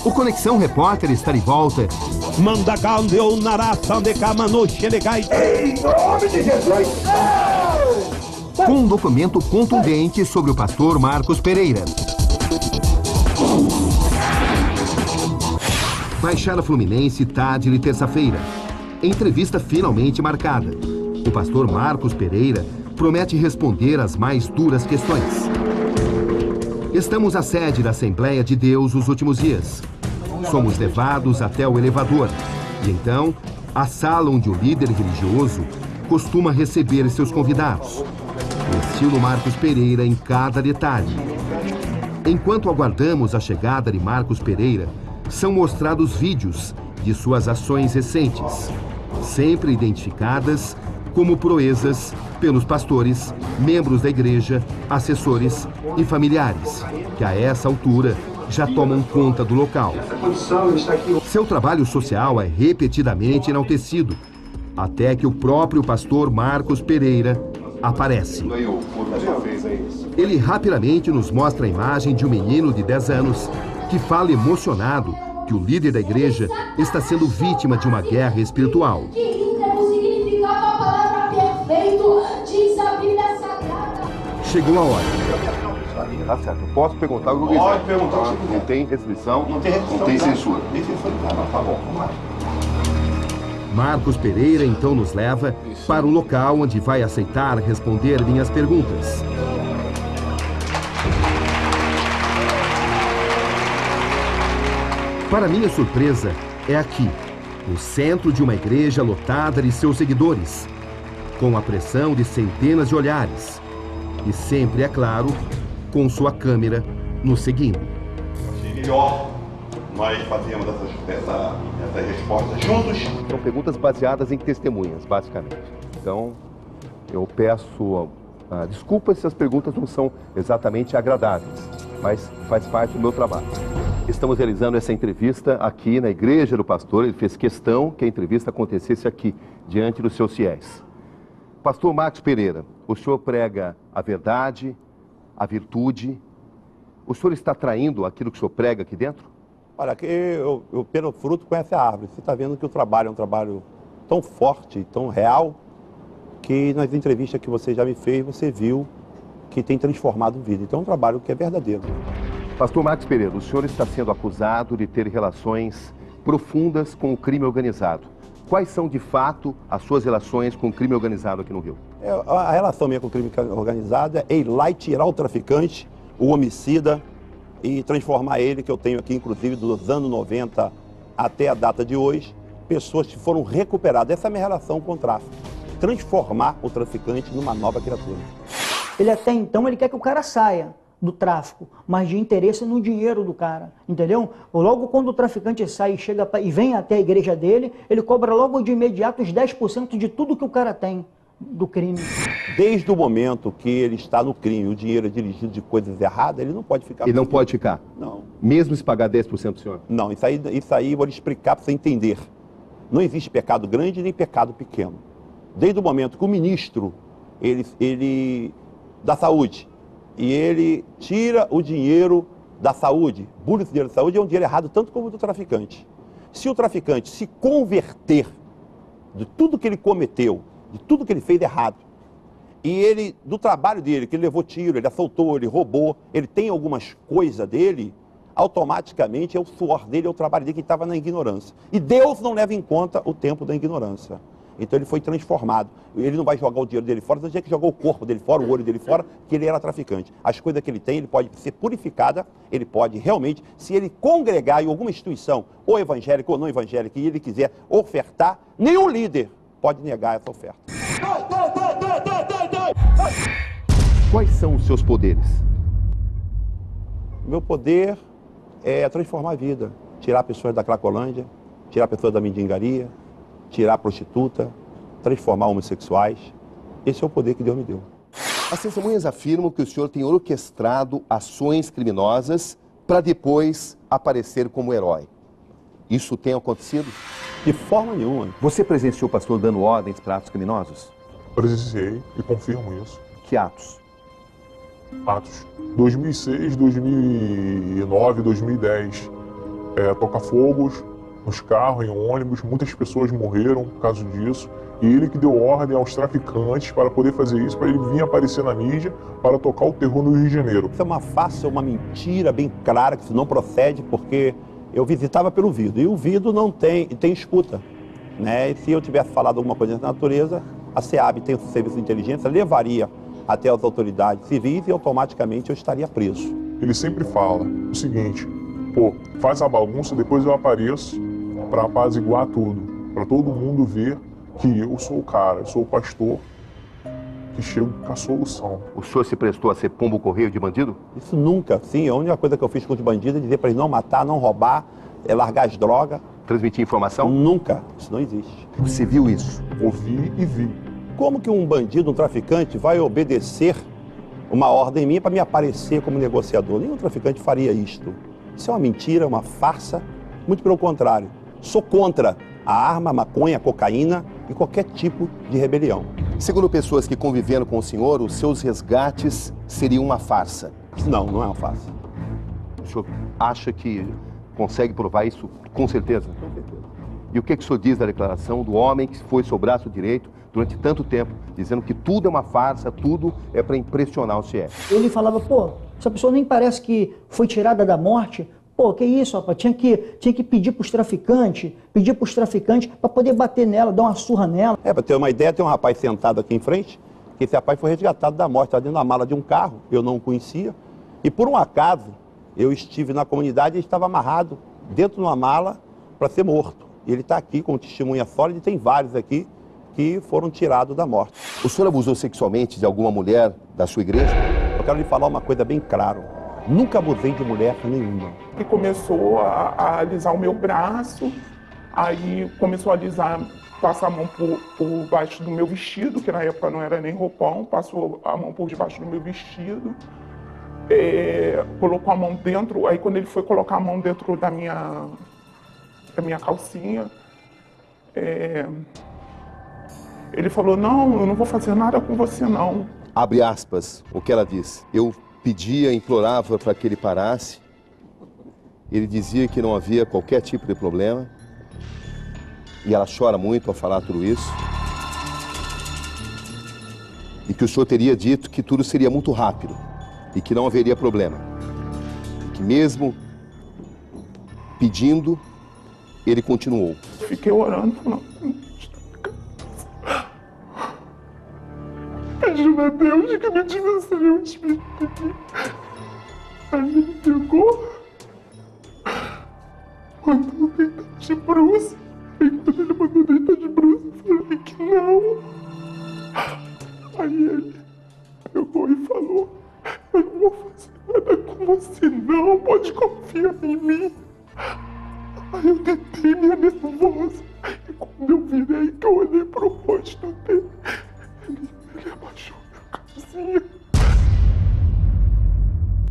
O Conexão Repórter está de volta. Manda deu narração de Camanoche legai. Em nome de Jesus! Com um documento contundente sobre o pastor Marcos Pereira. Baixada Fluminense, tarde de terça-feira. Entrevista finalmente marcada. O pastor Marcos Pereira promete responder às mais duras questões. Estamos à sede da Assembleia de Deus nos últimos dias. Somos levados até o elevador. E então, a sala onde o líder religioso costuma receber seus convidados. O estilo Marcos Pereira em cada detalhe. Enquanto aguardamos a chegada de Marcos Pereira, são mostrados vídeos de suas ações recentes, sempre identificadas como proezas pelos pastores, membros da igreja, assessores e familiares, que a essa altura já tomam conta do local. Seu trabalho social é repetidamente enaltecido, até que o próprio pastor Marcos Pereira aparece. Ele rapidamente nos mostra a imagem de um menino de 10 anos que fala emocionado que o líder da igreja está sendo vítima de uma guerra espiritual. Chegou a hora. Tá certo, eu posso perguntar o que eu quiser. Pode perguntar. Não tem restrição, Não tem restrição. não tem censura. Não tem censura. Tá bom, vamos lá. Marcos Pereira então nos leva para o local onde vai aceitar responder minhas perguntas. Para minha surpresa, é aqui, no centro de uma igreja lotada de seus seguidores, com a pressão de centenas de olhares. E sempre, é claro, com sua câmera nos seguindo. Achei melhor nós fazemos essa resposta juntos. São perguntas baseadas em testemunhas, basicamente. Então, eu peço desculpas se as perguntas não são exatamente agradáveis, mas faz parte do meu trabalho. Estamos realizando essa entrevista aqui na Igreja do Pastor. Ele fez questão que a entrevista acontecesse aqui, diante dos seus fiéis. Pastor Marcos Pereira, o senhor prega a verdade, a virtude. O senhor está traindo aquilo que o senhor prega aqui dentro? Olha, que eu pelo fruto conhece a árvore. Você está vendo que o trabalho é um trabalho tão forte, tão real, que nas entrevistas que você já me fez, você viu que tem transformado vida. Então é um trabalho que é verdadeiro. Pastor Marcos Pereira, o senhor está sendo acusado de ter relações profundas com o crime organizado. Quais são, de fato, as suas relações com o crime organizado aqui no Rio? A relação minha com o crime organizado é ir lá e tirar o traficante, o homicida, e transformar ele, que eu tenho aqui, inclusive, dos anos 90 até a data de hoje, pessoas que foram recuperadas. Essa é a minha relação com o tráfico. Transformar o traficante numa nova criatura. Ele até então, ele quer que o cara saia do tráfico, mas de interesse no dinheiro do cara, entendeu? Logo quando o traficante sai e vem até a igreja dele, ele cobra logo de imediato os 10% de tudo que o cara tem do crime. Desde o momento que ele está no crime, o dinheiro é dirigido de coisas erradas, ele não pode ficar... Ele não pode ficar? Não. Mesmo se pagar 10% do senhor? Não, isso aí eu vou lhe explicar para você entender. Não existe pecado grande nem pecado pequeno. Desde o momento que o ministro, ele da saúde, e ele tira o dinheiro da saúde, burla esse dinheiro da saúde, é um dinheiro errado tanto como o do traficante. Se o traficante se converter de tudo que ele cometeu, de tudo que ele fez errado, e ele, do trabalho dele, que ele levou tiro, ele assaltou, ele roubou, ele tem algumas coisas dele, automaticamente é o suor dele, é o trabalho dele que estava na ignorância. E Deus não leva em conta o tempo da ignorância. Então ele foi transformado. Ele não vai jogar o dinheiro dele fora, não tinha que jogar o corpo dele fora, o olho dele fora, que ele era traficante. As coisas que ele tem, ele pode ser purificada, ele pode realmente, se ele congregar em alguma instituição, ou evangélica ou não evangélica, e ele quiser ofertar, nenhum líder pode negar essa oferta. Quais são os seus poderes? Meu poder é transformar a vida, tirar pessoas da Cracolândia, tirar pessoas da mendigaria, tirar a prostituta, transformar homossexuais. Esse é o poder que Deus me deu. As testemunhas afirmam que o senhor tem orquestrado ações criminosas para depois aparecer como herói. Isso tem acontecido? De forma nenhuma. Você presenciou o pastor dando ordens para atos criminosos? Presenciei e confirmo isso. Que atos? Atos 2006, 2009, 2010. tocar fogos nos carros, em ônibus. Muitas pessoas morreram por causa disso. E ele que deu ordem aos traficantes para poder fazer isso, para ele vir aparecer na mídia, para tocar o terror no Rio de Janeiro. Isso é uma farsa, uma mentira bem clara, que isso não procede, porque eu visitava pelo vidro, e o vidro não tem escuta, né? E se eu tivesse falado alguma coisa dessa natureza, a SEAB tem o serviço de inteligência, levaria até as autoridades civis e automaticamente eu estaria preso. Ele sempre fala o seguinte: pô, faz a bagunça, depois eu apareço para apaziguar tudo, para todo mundo ver que eu sou o cara, eu sou o pastor que chego com a solução. O senhor se prestou a ser pombo-correio de bandido? Isso nunca, sim. A única coisa que eu fiz com os bandidos é dizer para eles não matar, não roubar, largar as drogas. Transmitir informação? Nunca. Isso não existe. Você viu isso? Ouvi e vi. Como que um bandido, um traficante, vai obedecer uma ordem minha para me aparecer como negociador? Nenhum traficante faria isto. Isso é uma mentira, uma farsa. Muito pelo contrário. Sou contra a arma, a maconha, a cocaína e qualquer tipo de rebelião. Segundo pessoas que conviveram com o senhor, os seus resgates seriam uma farsa. Não, não é uma farsa. O senhor acha que consegue provar isso com certeza? Com certeza. E o que o senhor diz da declaração do homem que foi seu braço direito durante tanto tempo, dizendo que tudo é uma farsa, tudo é para impressionar os fiéis? Ele falava, pô, essa pessoa nem parece que foi tirada da morte. Pô, que isso, rapaz? Tinha que pedir para os traficantes para poder bater nela, dar uma surra nela. Para ter uma ideia, tem um rapaz sentado aqui em frente, que esse rapaz foi resgatado da morte, estava dentro da mala de um carro, eu não o conhecia. E por um acaso, eu estive na comunidade e ele estava amarrado dentro de uma mala para ser morto. E ele está aqui com testemunha sólida e tem vários aqui que foram tirados da morte. O senhor abusou sexualmente de alguma mulher da sua igreja? Eu quero lhe falar uma coisa bem clara. Nunca abusei de mulher nenhuma. Ele começou a alisar o meu braço, aí começou a alisar, passar a mão por baixo do meu vestido, que na época não era nem roupão, passou a mão por debaixo do meu vestido, colocou a mão dentro, aí quando ele foi colocar a mão dentro da minha calcinha, ele falou, não, eu não vou fazer nada com você não. Abre aspas, o que ela diz. Eu pedia, implorava para que ele parasse. Ele dizia que não havia qualquer tipo de problema. E ela chora muito ao falar tudo isso. E que o senhor teria dito que tudo seria muito rápido. E que não haveria problema. E que mesmo pedindo, ele continuou. Fiquei orando, falando, pedindo a Deus que não tivesse nenhum espírito aqui. Aí ele pegou, mandou deitar de bruços. Aí quando ele mandou deitar de bruços, eu falei que não. Aí ele pegou e falou, eu não vou fazer nada com você não, pode confiar em mim. Aí eu tentei minha nervosa. E quando eu virei, que eu olhei pro rosto dele, ele abaixou minha cabecinha.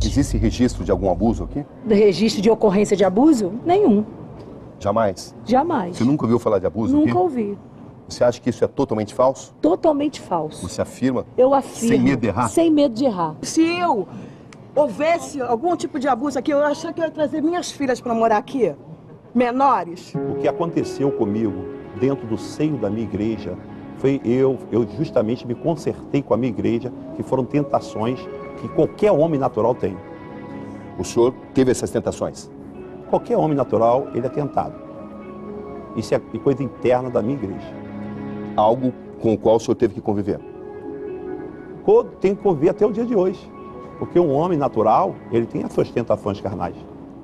Existe registro de algum abuso aqui? Registro de ocorrência de abuso? Nenhum. Jamais? Jamais. Você nunca ouviu falar de abuso aqui? Nunca ouvi. Você acha que isso é totalmente falso? Totalmente falso. Você afirma? Eu afirmo. Sem medo de errar? Sem medo de errar. Se eu houvesse algum tipo de abuso aqui, eu achava que eu ia trazer minhas filhas para morar aqui, menores. O que aconteceu comigo dentro do seio da minha igreja foi eu justamente me consertei com a minha igreja, que foram tentações que qualquer homem natural tem. O senhor teve essas tentações? Qualquer homem natural, ele é tentado. Isso é coisa interna da minha igreja. Algo com o qual o senhor teve que conviver? Tem que conviver até o dia de hoje. Porque um homem natural, ele tem as suas tentações carnais.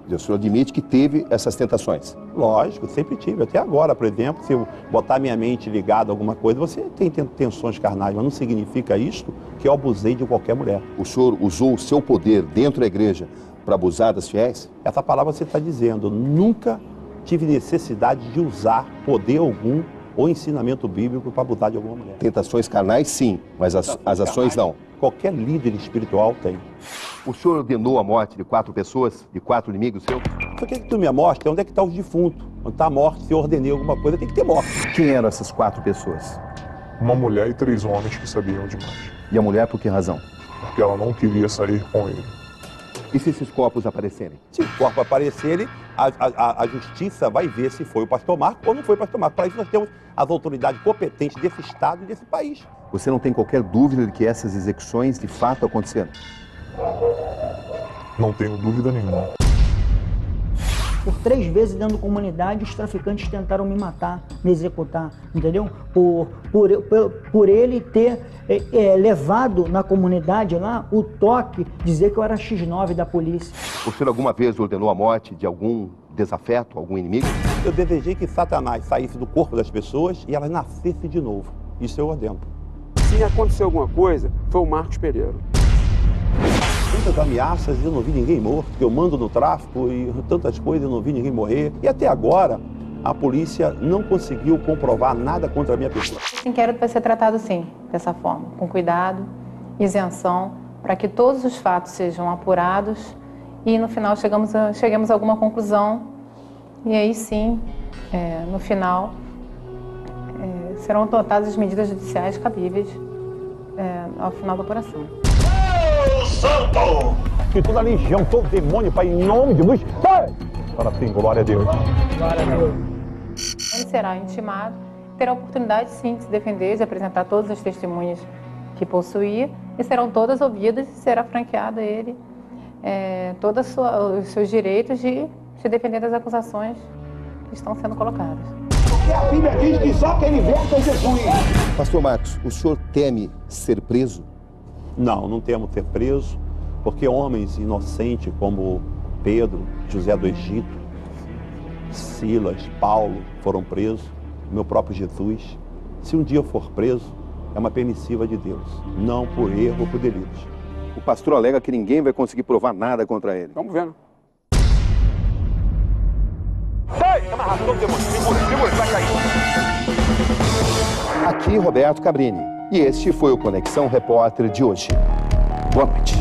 E o senhor admite que teve essas tentações? Lógico, sempre tive. Até agora, por exemplo, se eu botar minha mente ligada a alguma coisa, você tem tensões carnais, mas não significa isto que eu abusei de qualquer mulher. O senhor usou o seu poder dentro da igreja para abusar das fiéis? Essa palavra você está dizendo. Eu nunca tive necessidade de usar poder algum ou ensinamento bíblico para abusar de alguma mulher. Tentações carnais, sim, mas as ações não. Qualquer líder espiritual tem. O senhor ordenou a morte de 4 pessoas, de 4 inimigos seus? Por que tu me mostra? Onde é que está os defuntos? Onde está a morte? Se eu ordenei alguma coisa, tem que ter morte. Quem eram essas 4 pessoas? Uma mulher e 3 homens que sabiam demais. E a mulher por que razão? Porque ela não queria sair com ele. E se esses corpos aparecerem? Se o corpo aparecer, a justiça vai ver se foi o pastor Marcos ou não foi o pastor Marcos. Para isso nós temos as autoridades competentes desse estado e desse país. Você não tem qualquer dúvida de que essas execuções de fato aconteceram? Não tenho dúvida nenhuma. Por 3 vezes dentro da comunidade, os traficantes tentaram me matar, me executar, entendeu? Por ele ter levado na comunidade lá o toque, dizer que eu era X9 da polícia. O senhor alguma vez ordenou a morte de algum desafeto, algum inimigo? Eu desejei que Satanás saísse do corpo das pessoas e elas nascessem de novo. Isso eu ordeno. Se acontecer alguma coisa, foi o Marcos Pereira. Tantas ameaças e eu não vi ninguém morto, que eu mando no tráfico e tantas coisas eu não vi ninguém morrer. E até agora, a polícia não conseguiu comprovar nada contra a minha pessoa. Esse inquérito vai ser tratado sim, dessa forma, com cuidado, isenção, para que todos os fatos sejam apurados e no final cheguemos a alguma conclusão. E aí sim, no final, serão adotadas as medidas judiciais cabíveis ao final da apuração. Santo! Que toda legião, todo demônio, Pai, em nome de luz, vai! Para sim, glória a Deus. Glória a Deus. Ele será intimado, terá a oportunidade sim de se defender, de apresentar todas as testemunhas que possuía e serão todas ouvidas e será franqueado a ele todos os seus direitos de se defender das acusações que estão sendo colocadas. Porque a Bíblia diz que só quem liberta é Jesus. Pastor Marcos, o senhor teme ser preso? Não, não temos ser preso, porque homens inocentes como Pedro, José do Egito, Silas, Paulo foram presos, meu próprio Jesus. Se um dia eu for preso, é uma permissiva de Deus, não por erro ou por delitos. O pastor alega que ninguém vai conseguir provar nada contra ele. Vamos vendo. Sai! Tá amarrado, todo demônio. Segura, vai cair. Aqui Roberto Cabrini, e este foi o Conexão Repórter de hoje. Boa noite.